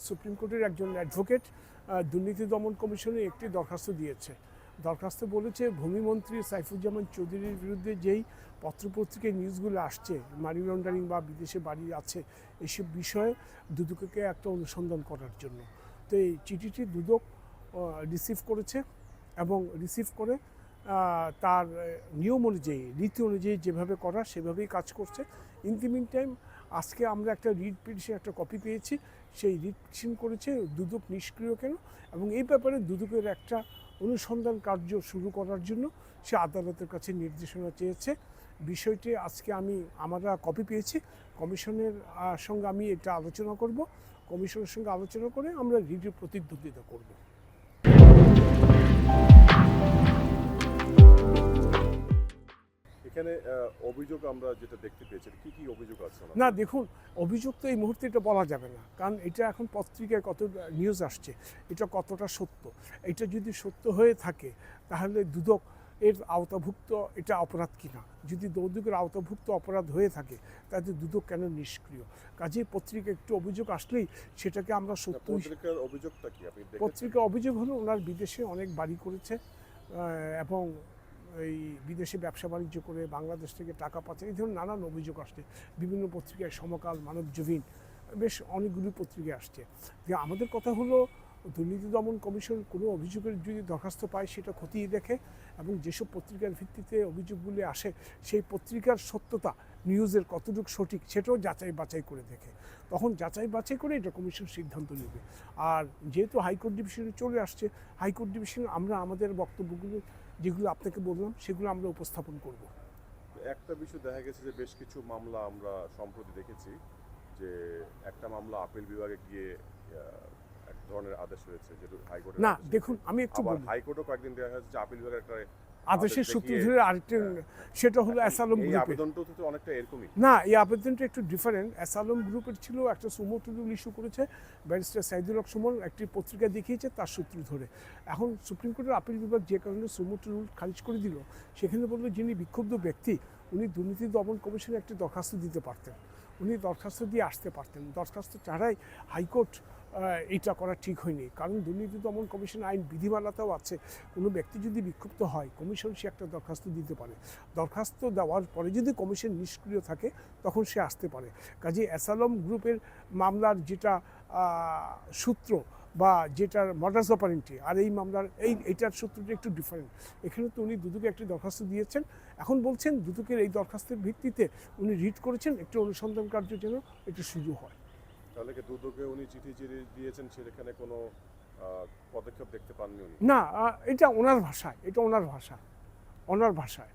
Supreme কোর্টের একজন advocate দুর্নীতি দমন কমিশনে একটি দরখাস্ত দিয়েছে। দরখাস্ত বলেছে ভূমিমন্ত্রী সাইফুজ্জামান চৌধুরীর বিরুদ্ধে যেই পত্রপত্রিকায় নিউজগুলো আসছে, মানি লন্ডারিং বা বিদেশে বাড়ি আছে, এইসব বিষয়ে দুদককে একটা অনুসন্ধান করার জন্য। তো এই চিঠিটি দুদক রিসিভ করেছে এবং রিসিভ করে তার নিয়ম অনুযায়ী, রীতি অনুযায়ী যেভাবে করা সেভাবেই কাজ করছে। ইন দি মিন টাইম আজকে আমরা একটা রিট পিটিশন একটা কপি পেয়েছি। সেই রিট পিটিশন করেছে দুদক নিষ্ক্রিয় কেন, এবং এই ব্যাপারে দুদকের একটা অনুসন্ধান কার্য শুরু করার জন্য সে আদালতের কাছে নির্দেশনা চেয়েছে। বিষয়টি আজকে আমরা কপি পেয়েছি, কমিশনের সঙ্গে আমি এটা আলোচনা করব। কমিশনের সঙ্গে আলোচনা করে আমরা রিটের প্রতিদ্বন্দ্বিতা করব। এখানে অভিযোগ আমরা যেটা দেখতে পেয়েছি, কি কি অভিযোগ আছে? না দেখুন, অভিযোগ তো এই মুহূর্তে এটা বলা যাবে না, কারণ এটা এখন পত্রিকায় কত নিউজ আসছে, এটা কতটা সত্য। এটা যদি সত্য হয়ে থাকে তাহলে দুদক এর আওতাভুক্ত এটা অপরাধ কিনা, যদি দুদকের আওতাভুক্ত অপরাধ হয়ে থাকে তাহলে দুদক কেন নিষ্ক্রিয়? কাজেই পত্রিকা একটু অভিযোগ আসলেই সেটাকে আমরা সত্য। পত্রিকার অভিযোগটা কি আপনি দেখেছেন? পত্রিকার অভিযোগ হলো ওনার বিদেশে অনেক বাড়ি করেছে এবং এই বিদেশে ব্যবসা বাণিজ্য করে বাংলাদেশ থেকে টাকা পাচ্ছে, এই ধরনের নানান অভিযোগ আসছে। বিভিন্ন পত্রিকায়, সমকাল, মানবজমিন, বেশ অনেকগুলি পত্রিকায় আসছে। যে আমাদের কথা হলো দুর্নীতি দমন কমিশন কোনো অভিযোগের যদি দরখাস্ত পায় সেটা খতিয়ে দেখে, এবং যেসব পত্রিকার ভিত্তিতে অভিযোগগুলি আসে সেই পত্রিকার সত্যতা, নিউজের কতটুকু সঠিক সেটাও যাচাই বাছাই করে দেখে। তখন যাচাই বাছাই করে এটা কমিশন সিদ্ধান্ত নেবে। আর যেহেতু হাইকোর্ট ডিভিশনে চলে আসছে, হাইকোর্ট ডিভিশনে আমরা আমাদের বক্তব্যগুলো যেগুলো আপনাকে বললাম সেগুলো আমরা উপস্থাপন করব। একটা বিষয় দেখা গেছে যে বেশ কিছু মামলা আমরা সম্প্রতি দেখেছি যে একটা মামলা আপিল বিভাগে গিয়ে এক ধরনের আদেশ হয়েছে, যেটা হাইকোর্টের না দেখুন, আমি একটু বলি, হাইকোর্টও কয়েকদিন দেখা যাচ্ছে যে আপিল বিভাগের একটা আদেশের সূত্র ধরে আরেকটা, সেটা হলো অ্যাসালম গ্রুপের। আবেদনটাও তো অনেকটা এরকমই। না, এই আবেদনটা একটু ডিফারেন্ট। অ্যাসালম গ্রুপের ছিল একটা সুমো টুডুল ইস্যু করেছে, ব্যারিস্টার সাইদুল হক সুমন একটি পত্রিকা দেখিয়েছে তার সূত্র ধরে। এখন সুপ্রিম কোর্টের আপিল বিভাগ যে কারণে সুমো টুডুল খারিজ করে দিল, সেখানে বললো যিনি বিক্ষুব্ধ ব্যক্তি উনি দুর্নীতি দমন কমিশনে একটি দরখাস্ত দিতে পারতেন, উনি দরখাস্ত দিয়ে আসতে পারতেন। দরখাস্ত ছাড়াই হাইকোর্ট এইটা করা ঠিক হয়নি, কারণ দুর্নীতি দমন কমিশন আইন বিধিমালাতেও আছে কোনো ব্যক্তি যদি বিক্ষুব্ধ হয় কমিশন সে একটা দরখাস্ত দিতে পারে। দরখাস্ত দেওয়ার পরে যদি কমিশন নিষ্ক্রিয় থাকে তখন সে আসতে পারে। কাজে অ্যাসালম গ্রুপের মামলার যেটা সূত্র বা যেটার মডাস অপারেন্টি আর এই মামলার এইটার সূত্রটা একটু ডিফারেন্ট। এখানে তো উনি দুদকে একটি দরখাস্ত দিয়েছেন, এখন বলছেন দুদকের এই দরখাস্তের ভিত্তিতে উনি রিট করেছেন একটু অনুসন্ধান কার্য যেন একটু শুরু হয়। তাহলে কি দুদকে উনি চিঠি দিয়েছেন, সেখানে কোনো পদক্ষেপ দেখতে পাননি উনি? না, এটা ওনার ভাষায়, এটা ওনার ভাষায়।